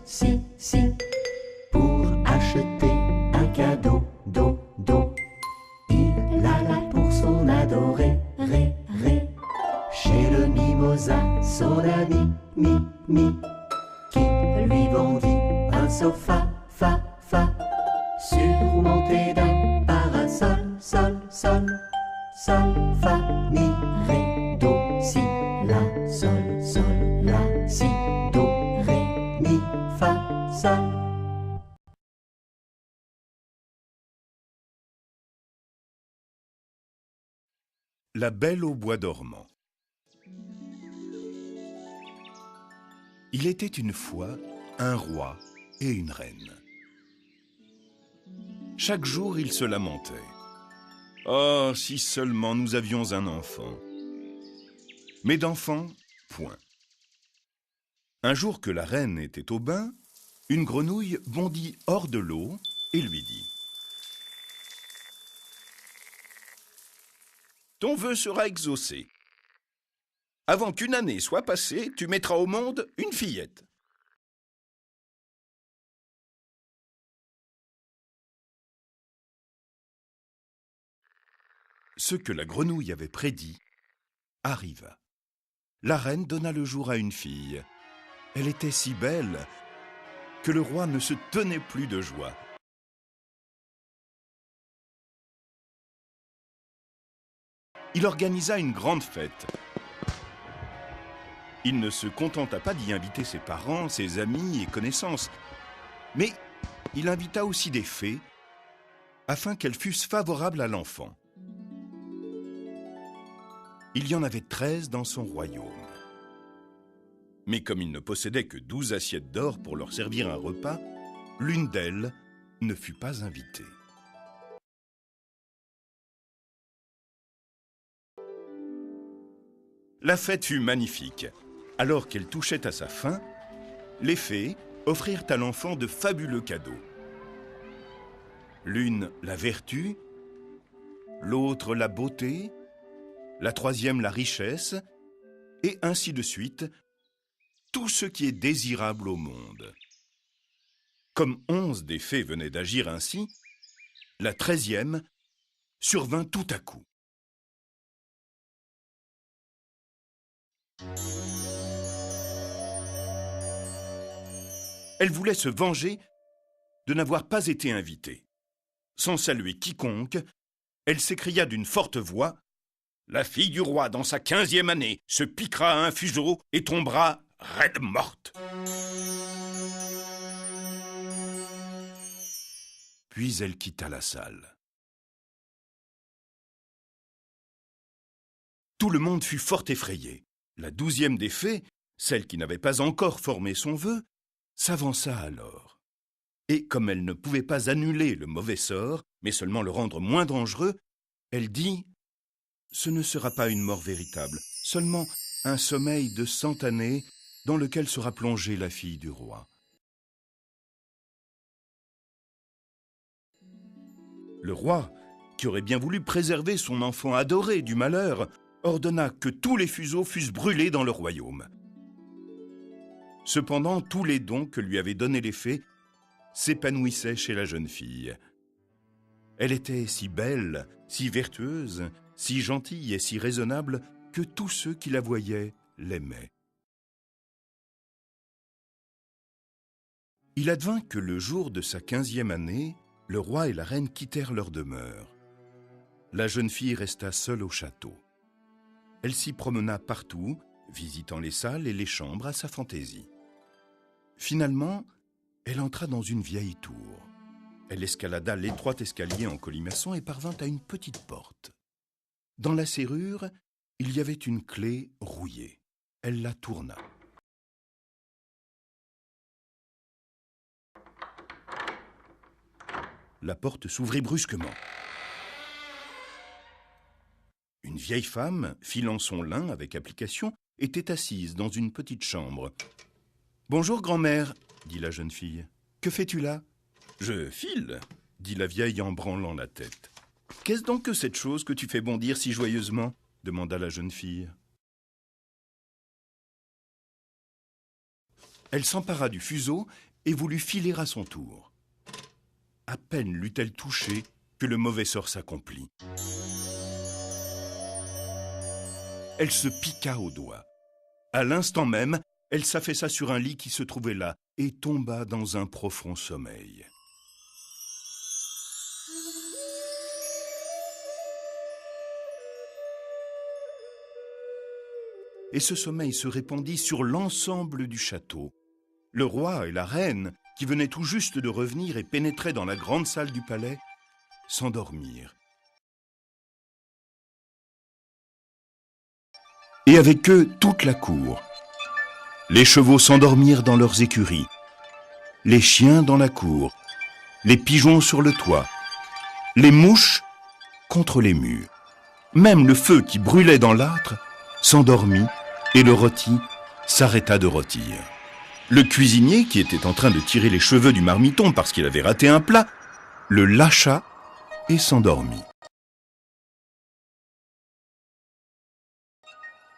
si, pour acheter un cadeau, do. Il alla pour son adoré, ré. Chez le mimosa, son ami, mi, qui lui vendit un sofa, fa, surmonté d'un parasol, sol, fa, mi, ré, do, si, la, sol, la, si, do, ré, mi, fa, sol. La Belle au bois dormant. Il était une fois un roi et une reine. Chaque jour, ils se lamentaient. « Oh, si seulement nous avions un enfant !» Mais d'enfant, point. Un jour que la reine était au bain, une grenouille bondit hors de l'eau et lui dit « Ton vœu sera exaucé. Avant qu'une année soit passée, tu mettras au monde une fillette. » Ce que la grenouille avait prédit arriva. La reine donna le jour à une fille. Elle était si belle que le roi ne se tenait plus de joie. Il organisa une grande fête. Il ne se contenta pas d'y inviter ses parents, ses amis et connaissances, mais il invita aussi des fées afin qu'elles fussent favorables à l'enfant. Il y en avait 13 dans son royaume. Mais comme il ne possédait que 12 assiettes d'or pour leur servir un repas, l'une d'elles ne fut pas invitée. La fête fut magnifique. Alors qu'elle touchait à sa fin, les fées offrirent à l'enfant de fabuleux cadeaux. L'une la vertu, l'autre la beauté, la troisième la richesse, et ainsi de suite, tout ce qui est désirable au monde. Comme 11 des fées venaient d'agir ainsi, la 13e survint tout à coup. Elle voulait se venger de n'avoir pas été invitée. Sans saluer quiconque, elle s'écria d'une forte voix « La fille du roi, dans sa 15e année, se piquera à un fuseau et tombera raide morte. » Puis elle quitta la salle. Tout le monde fut fort effrayé. La 12e des fées, celle qui n'avait pas encore formé son vœu, s'avança alors. Et comme elle ne pouvait pas annuler le mauvais sort, mais seulement le rendre moins dangereux, elle dit « Ce ne sera pas une mort véritable, seulement un sommeil de 100 années dans lequel sera plongée la fille du roi. » Le roi, qui aurait bien voulu préserver son enfant adoré du malheur, ordonna que tous les fuseaux fussent brûlés dans le royaume. Cependant, tous les dons que lui avaient donnés les fées s'épanouissaient chez la jeune fille. Elle était si belle, si vertueuse, si gentille et si raisonnable que tous ceux qui la voyaient l'aimaient. Il advint que le jour de sa 15e année, le roi et la reine quittèrent leur demeure. La jeune fille resta seule au château. Elle s'y promena partout, visitant les salles et les chambres à sa fantaisie. Finalement, elle entra dans une vieille tour. Elle escalada l'étroit escalier en colimaçon et parvint à une petite porte. Dans la serrure, il y avait une clé rouillée. Elle la tourna. La porte s'ouvrit brusquement. Une vieille femme, filant son lin avec application, était assise dans une petite chambre. « Bonjour, grand-mère, » dit la jeune fille. « Que fais-tu là ?»« Je file, » dit la vieille en branlant la tête. « Qu'est-ce donc que cette chose que tu fais bondir si joyeusement ?» demanda la jeune fille. Elle s'empara du fuseau et voulut filer à son tour. À peine l'eut-elle touché que le mauvais sort s'accomplit. Elle se piqua au doigt. À l'instant même, elle s'affaissa sur un lit qui se trouvait là et tomba dans un profond sommeil. Et ce sommeil se répandit sur l'ensemble du château. Le roi et la reine, qui venaient tout juste de revenir et pénétraient dans la grande salle du palais, s'endormirent. Et avec eux, toute la cour. Les chevaux s'endormirent dans leurs écuries, les chiens dans la cour, les pigeons sur le toit, les mouches contre les murs. Même le feu qui brûlait dans l'âtre s'endormit et le rôti s'arrêta de rôtir. Le cuisinier, qui était en train de tirer les cheveux du marmiton parce qu'il avait raté un plat, le lâcha et s'endormit.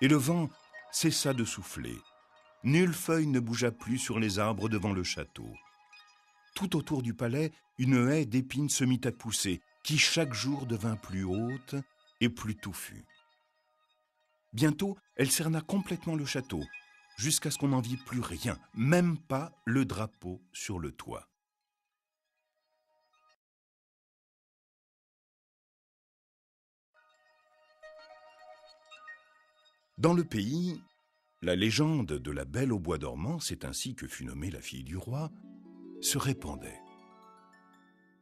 Et le vent cessa de souffler. Nulle feuille ne bougea plus sur les arbres devant le château. Tout autour du palais, une haie d'épines se mit à pousser, qui chaque jour devint plus haute et plus touffue. Bientôt, elle cerna complètement le château, jusqu'à ce qu'on n'en vit plus rien, même pas le drapeau sur le toit. Dans le pays, la légende de la Belle au bois dormant, c'est ainsi que fut nommée la fille du roi, se répandait.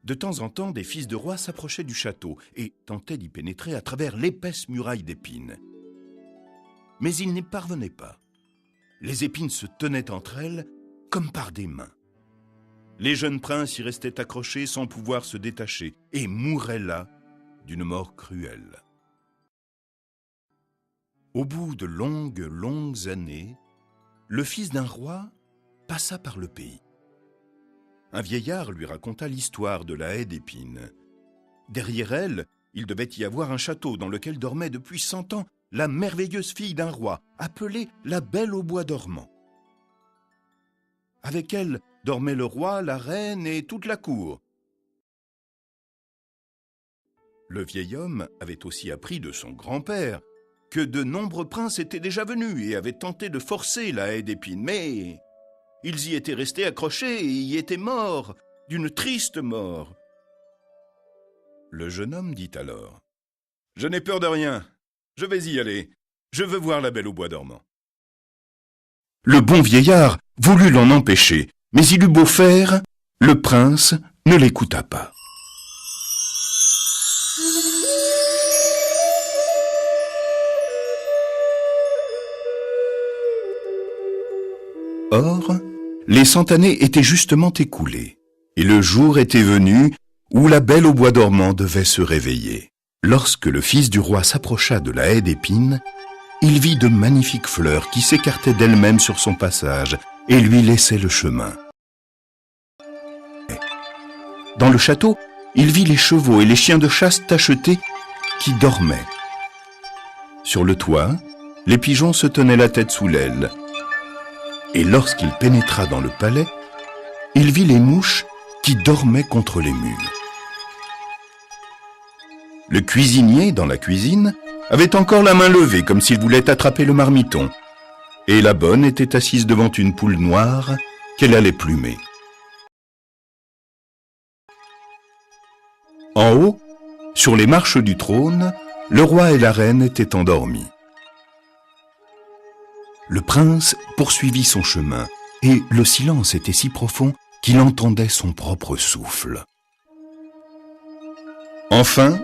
De temps en temps, des fils de roi s'approchaient du château et tentaient d'y pénétrer à travers l'épaisse muraille d'épines. Mais ils n'y parvenaient pas. Les épines se tenaient entre elles comme par des mains. Les jeunes princes y restaient accrochés sans pouvoir se détacher et mouraient là d'une mort cruelle. Au bout de longues années, le fils d'un roi passa par le pays. Un vieillard lui raconta l'histoire de la haie d'épines. Derrière elle, il devait y avoir un château dans lequel dormait depuis 100 ans la merveilleuse fille d'un roi, appelée la Belle au bois dormant. Avec elle dormaient le roi, la reine et toute la cour. Le vieil homme avait aussi appris de son grand-père que de nombreux princes étaient déjà venus et avaient tenté de forcer la haie d'épines, mais ils y étaient restés accrochés et y étaient morts, d'une triste mort. Le jeune homme dit alors : « Je n'ai peur de rien, je vais y aller, je veux voir la Belle au bois dormant. » Le bon vieillard voulut l'en empêcher, mais il eut beau faire, le prince ne l'écouta pas. Or, les 100 années étaient justement écoulées, et le jour était venu où la Belle au bois dormant devait se réveiller. Lorsque le fils du roi s'approcha de la haie d'épines, il vit de magnifiques fleurs qui s'écartaient d'elles-mêmes sur son passage et lui laissaient le chemin. Dans le château, il vit les chevaux et les chiens de chasse tachetés qui dormaient. Sur le toit, les pigeons se tenaient la tête sous l'aile. Et lorsqu'il pénétra dans le palais, il vit les mouches qui dormaient contre les murs. Le cuisinier, dans la cuisine, avait encore la main levée comme s'il voulait attraper le marmiton, et la bonne était assise devant une poule noire qu'elle allait plumer. En haut, sur les marches du trône, le roi et la reine étaient endormis. Le prince poursuivit son chemin, et le silence était si profond qu'il entendait son propre souffle. Enfin,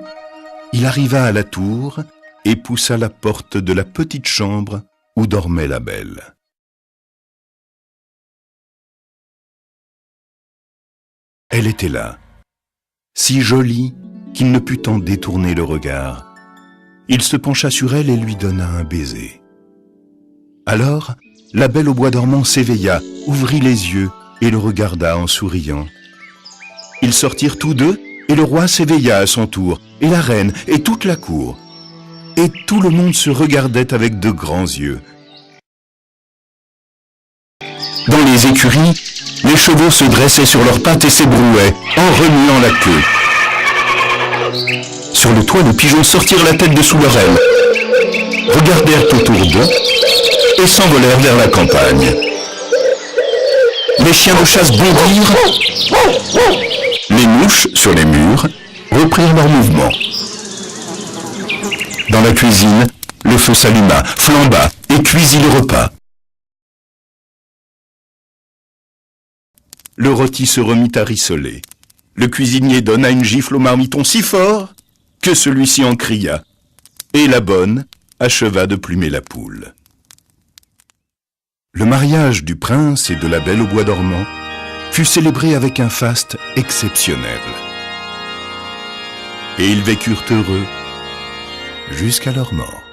il arriva à la tour et poussa la porte de la petite chambre où dormait la Belle. Elle était là, si jolie qu'il ne put en détourner le regard. Il se pencha sur elle et lui donna un baiser. Alors, la Belle au bois dormant s'éveilla, ouvrit les yeux et le regarda en souriant. Ils sortirent tous deux et le roi s'éveilla à son tour, et la reine et toute la cour. Et tout le monde se regardait avec de grands yeux. Dans les écuries, les chevaux se dressaient sur leurs pattes et s'ébrouaient en remuant la queue. Sur le toit, les pigeons sortirent la tête de sous leur aile, regardèrent autour d'eux et s'envolèrent vers la campagne. Les chiens de chasse bondirent, les mouches sur les murs reprirent leur mouvement. Dans la cuisine, le feu s'alluma, flamba et cuisit le repas. Le rôti se remit à rissoler. Le cuisinier donna une gifle au marmiton si fort que celui-ci en cria, et la bonne acheva de plumer la poule. Le mariage du prince et de la belle au bois dormant fut célébré avec un faste exceptionnel. Et ils vécurent heureux jusqu'à leur mort.